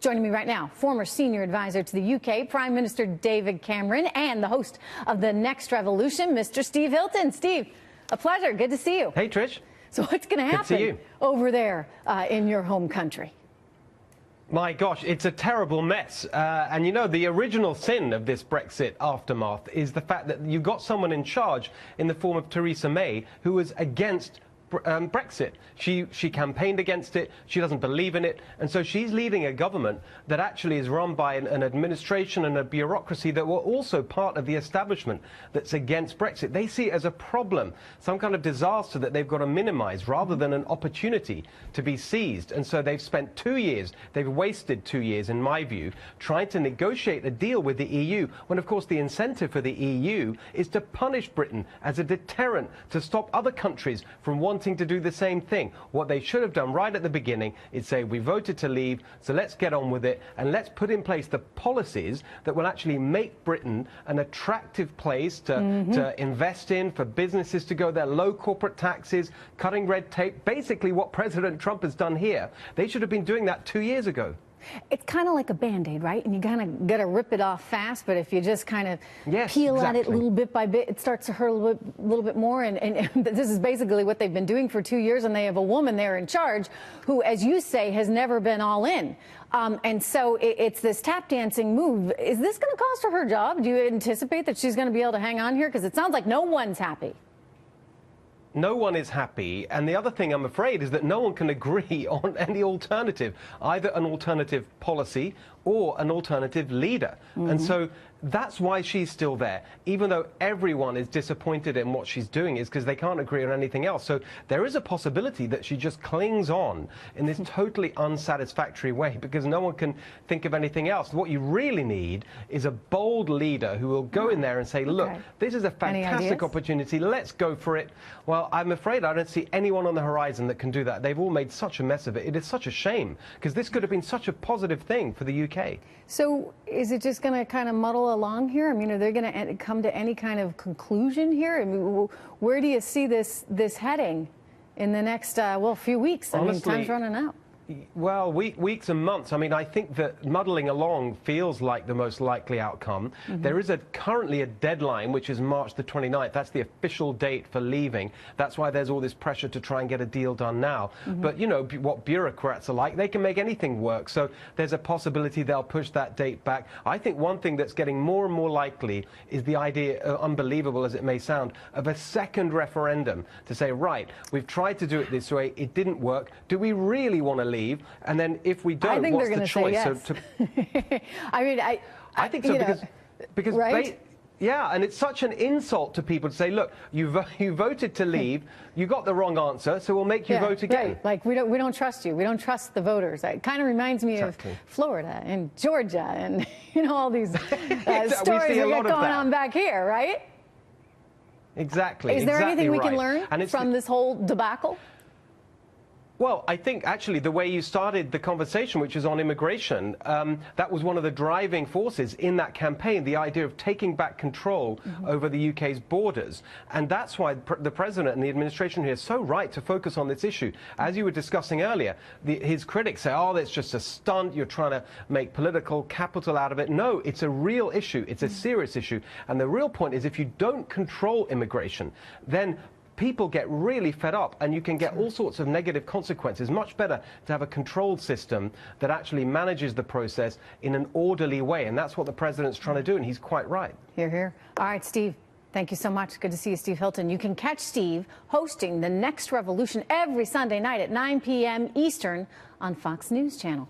Joining me right now, former senior advisor to the UK Prime Minister David Cameron and the host of The Next Revolution, Mr. Steve Hilton. Steve, a pleasure. Good to see you. Hey, Trish. So what's going to happen over there in your home country? My gosh, it's a terrible mess. And you know, the original sin of this Brexit aftermath is the fact that you got someone in charge in the form of Theresa May who was against Brexit. She campaigned against it. She doesn't believe in it. And so she's leading a government that actually is run by an administration and a bureaucracy that were also part of the establishment that's against Brexit. They see it as a problem, some kind of disaster that they've got to minimize rather than an opportunity to be seized. And so they've spent 2 years, they've wasted 2 years, in my view, trying to negotiate a deal with the EU, when of course the incentive for the EU is to punish Britain as a deterrent to stop other countries from wanting to do the same thing. What they should have done right at the beginning is say, we voted to leave, so let's get on with it and let's put in place the policies that will actually make Britain an attractive place to invest in, for businesses to go there, low corporate taxes, cutting red tape, basically what President Trump has done here. They should have been doing that 2 years ago. It's kind of like a Band-Aid, right? And you kind of got to rip it off fast, but if you just kind of peel at it little bit by bit, it starts to hurt a little bit more. And this is basically what they've been doing for 2 years, and they have a woman there in charge who, as you say, has never been all in. And so it's this tap dancing move. Is this going to cost her job? Do you anticipate that she's going to be able to hang on here? Because it sounds like no one's happy. No one is happy, and the other thing, I'm afraid, is that no one can agree on any alternative, either an alternative policy or an alternative leader. And so that's why she's still there, even though everyone is disappointed in what she's doing, is because they can't agree on anything else. So there is a possibility that she just clings on in this totally unsatisfactory way because no one can think of anything else. What you really need is a bold leader who will go in there and say, look, this is a fantastic opportunity, let's go for it. Well, I'm afraid I don't see anyone on the horizon that can do that. They've all made such a mess of it. It is such a shame, because this could have been such a positive thing for the UK. So is it just going to kind of muddle along here? I mean, are they going to come to any kind of conclusion here? I mean, where do you see this heading in the next, well, few weeks? Honestly, I mean, time's running out. Well, weeks and months. I mean, I think that muddling along feels like the most likely outcome. There is currently a deadline, which is March the 29th. That's the official date for leaving. That's why there's all this pressure to try and get a deal done now. But you know what bureaucrats are like. They can make anything work. So there's a possibility they'll push that date back. I think one thing that's getting more and more likely is the idea, unbelievable as it may sound, of a second referendum to say, right, we've tried to do it this way. It didn't work. Do we really want to leave? And then if we don't, what's the choice? Yes. So I mean, I think so, because right? Yeah, and it's such an insult to people to say, look, you voted to leave, you got the wrong answer, so we'll make you vote again. Right. Like we don't trust you. We don't trust the voters. It kind of reminds me of Florida and Georgia and all these stories that get going on back here, right? Exactly. Is there anything we can learn from this whole debacle? Well, I think actually the way you started the conversation, which is on immigration, that was one of the driving forces in that campaign, the idea of taking back control over the UK's borders. And that's why the President and the administration here are so right to focus on this issue. As you were discussing earlier, his critics say, oh, that's just a stunt, you're trying to make political capital out of it. No, it's a real issue. It's a serious issue. And the real point is if you don't control immigration, then people get really fed up and you can get all sorts of negative consequences. Much better to have a controlled system that actually manages the process in an orderly way. And that's what the President's trying to do, and he's quite right. Hear, hear. All right, Steve, thank you so much. Good to see you, Steve Hilton. You can catch Steve hosting The Next Revolution every Sunday night at 9 p.m. Eastern on Fox News Channel.